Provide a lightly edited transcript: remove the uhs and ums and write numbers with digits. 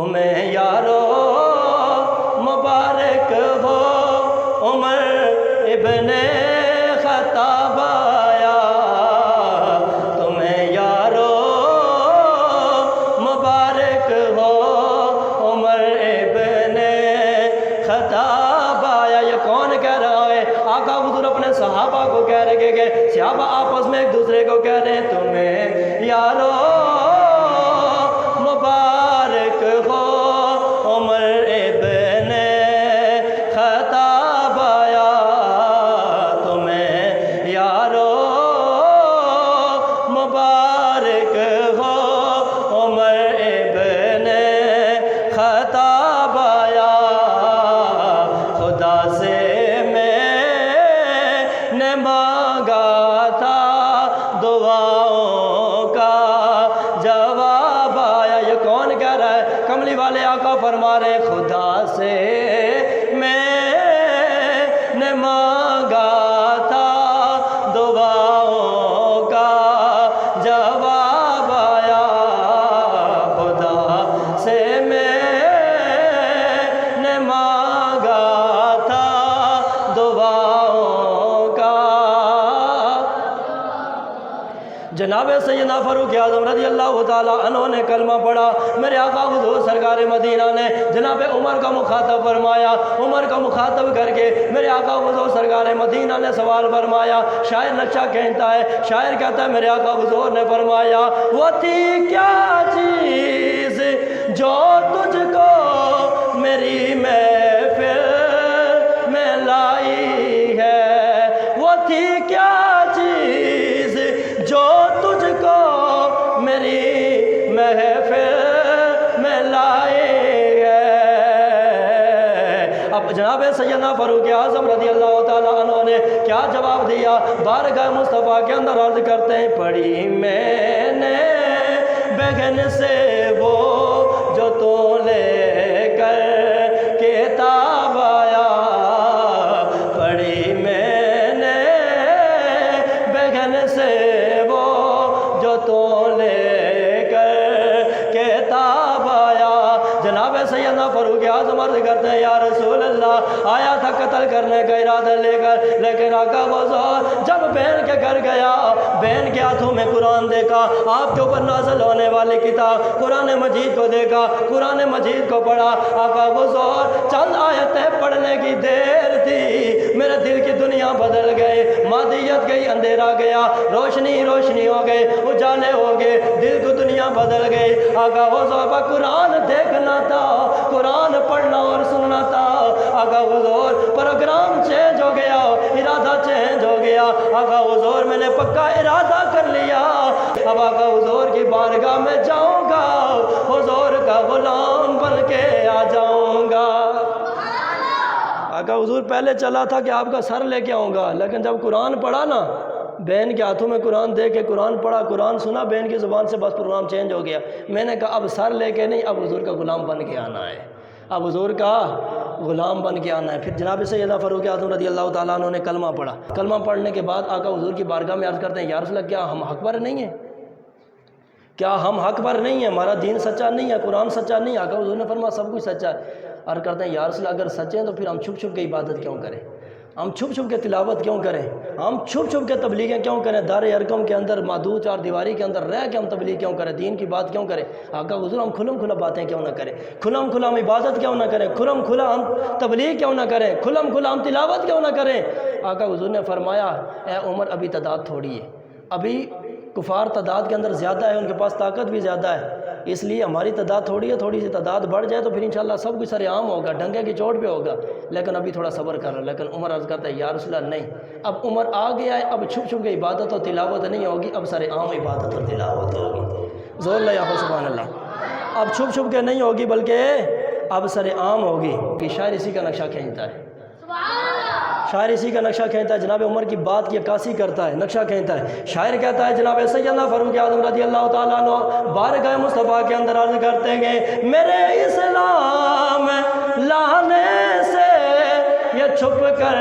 تمہیں یارو مبارک ہو عمر ابن خطاب آیا، تمہیں یارو مبارک ہو عمر ابن خطاب آیا۔ یہ کون کہہ رہا ہے؟ آقا حضور اپنے صحابہ کو کہہ رہے کہ صحابہ آپس میں ایک دوسرے کو کہہ رہے ہیں تمہیں یارو مبارک ہو عمر ابن خطاب آیا، تمہیں یارو مبارک ہو عمر ابن خطاب آیا۔ خدا سے میں نے مانگا تھا دعاؤں کا جواب آیا۔ یہ کون کہہ رہا ہے؟ کملی والے آقا فرما رہے ہیں خدا سے میں نے مانگا تھا دعاؤں کا جواب آیا، خدا سے میں نے مانگا تھا دعاؤں کا۔ جناب سیدنا فاروق اعظم رضی اللہ تعالیٰ عنہ نے کلمہ پڑھا، میرے آقا حضور سرکار مدینہ نے جناب عمر کا مخاطب فرمایا، عمر کا مخاطب کر کے میرے آقا حضور سرکار مدینہ نے سوال فرمایا۔ شاعر نقشہ کہتا ہے، شاعر کہتا ہے میرے آقا حضور نے فرمایا وہ تھی کیا چیز جو تجھ کو میری محفل میں لائی ہے، وہ تھی کیا چیز جو تجھ کو میری محفل میں لائی ہے۔ اب جناب سیدنا فاروق اعظم رضی اللہ تعالیٰ عنہ نے کیا جواب دیا؟ بارگاہ مصطفیٰ کے اندر عرض کرتے ہیں پڑھی میں نے بہن سے وہ جو تو لے کر کتاب آیا، پڑھی میں نے بہن سے وہ جو تو لے کر کتاب آیا۔ جناب سیدنا فاروق اعظم عرض کرتے ہیں یا رسول اللہ آیا تھا قتل کرنے کا ارادہ لے کر، لیکن آقا حضور جب بہن کے گھر گیا، بہن کے ہاتھوں میں قرآن دیکھا، آپ کے اوپر نازل ہونے والی کتاب قرآن مجید کو دیکھا، قرآن مجید کو پڑھا، آقا حضور چند آیتیں پڑھنے کی دیر تھی، میرے دل کی دنیا بدل گئے، مادیت گئی، اندھیرا گیا، روشنی روشنی ہو گئے، اجالے ہو گئے، دل کی دنیا بدل گئی۔ آقا حضور کا قرآن دیکھنا تھا، قرآن پڑھنا اور سننا تھا، آقا حضور پروگرام چینج ہو گیا، ارادہ چینج ہو گیا۔ آقا حضور میں نے پکا ارادہ کر لیا، اب آقا حضور کی بارگاہ میں جاؤں گا، حضور کا غلام بن کے آ جاؤں گا۔ آقا حضور پہلے چلا تھا کہ آپ کا سر لے کے آؤں گا، لیکن جب قرآن پڑھا نا، بہن کے ہاتھوں میں قرآن دے کے قرآن پڑھا، قرآن سنا بہن کی زبان سے، بس پروگرام چینج ہو گیا۔ میں نے کہا اب سر لے کے نہیں، اب حضور کا غلام بن کے آنا ہے، اب حضور کا غلام بن کے آنا ہے۔ پھر جناب سیدنا فاروق اعظم رضی اللہ تعالیٰ عنہ نے کلمہ پڑھا، کلمہ پڑھنے کے بعد آقا حضور کی بارگاہ میں عرض کرتے ہیں یا رسول اللہ کیا ہم حق پر نہیں ہیں؟ کیا ہم حق پر نہیں ہیں؟ ہمارا دین سچا نہیں ہے، قرآن سچا نہیں ہے؟ آقا حضور نے فرمایا سب کچھ سچا ہے۔ عرض کرتے ہیں یا رسول اللہ اگر سچے ہیں تو پھر ہم چھپ چھپ کے عبادت کیوں کریں، ہم چھپ چھپ کے تلاوت کیوں کریں، ہم چھپ چھپ کے تبلیغیں کیوں کریں، دار ارقم کے اندر محدود چار دیواری کے اندر رہ کے ہم تبلیغ کیوں کریں، دین کی بات کیوں کریں؟ آقا حضور ہم کھلم کھلا باتیں کیوں نہ کریں، کھلم کھلا ہم عبادت کیوں نہ کریں، کھلم کھلا ہم تبلیغ کیوں نہ کریں، کھلم کھلا ہم تلاوت کیوں نہ کریں؟ آقا حضور نے فرمایا اے عمر ابھی تعداد تھوڑی ہے، ابھی کفار تعداد کے اندر زیادہ ہے، ان کے پاس طاقت بھی زیادہ ہے، اس لیے ہماری تعداد تھوڑی ہے، تھوڑی سی تعداد بڑھ جائے تو پھر انشاءاللہ سب کچھ سر عام ہوگا، ڈنگے کی چوٹ پہ ہوگا، لیکن ابھی تھوڑا صبر کر رہا۔ لیکن عمر عرض کرتا ہے یا رسول اللہ نہیں، اب عمر آ گیا ہے، اب چھپ چھپ کے عبادت اور تلاوت نہیں ہوگی، اب سر عام عبادت اور تلاوت ہوگی۔ زور لے آخو سبحان اللہ۔ اب چھپ چھپ کے نہیں ہوگی بلکہ اب سر عام ہوگی۔ کہ شاعر اسی کا نقشہ کھینچتا ہے، شاعر اسی کا نقشہ کھینچتا ہے، جناب عمر کی بات کی عکاسی کرتا ہے، نقشہ کھینچتا ہے۔ شاعر کہتا ہے جناب سیدنا فاروق اعظم رضی اللہ تعالیٰ عنہ بارگاہ مصطفیٰ کے اندر عرض کرتے ہیں میرے اسلام لانے سے یہ چھپ کر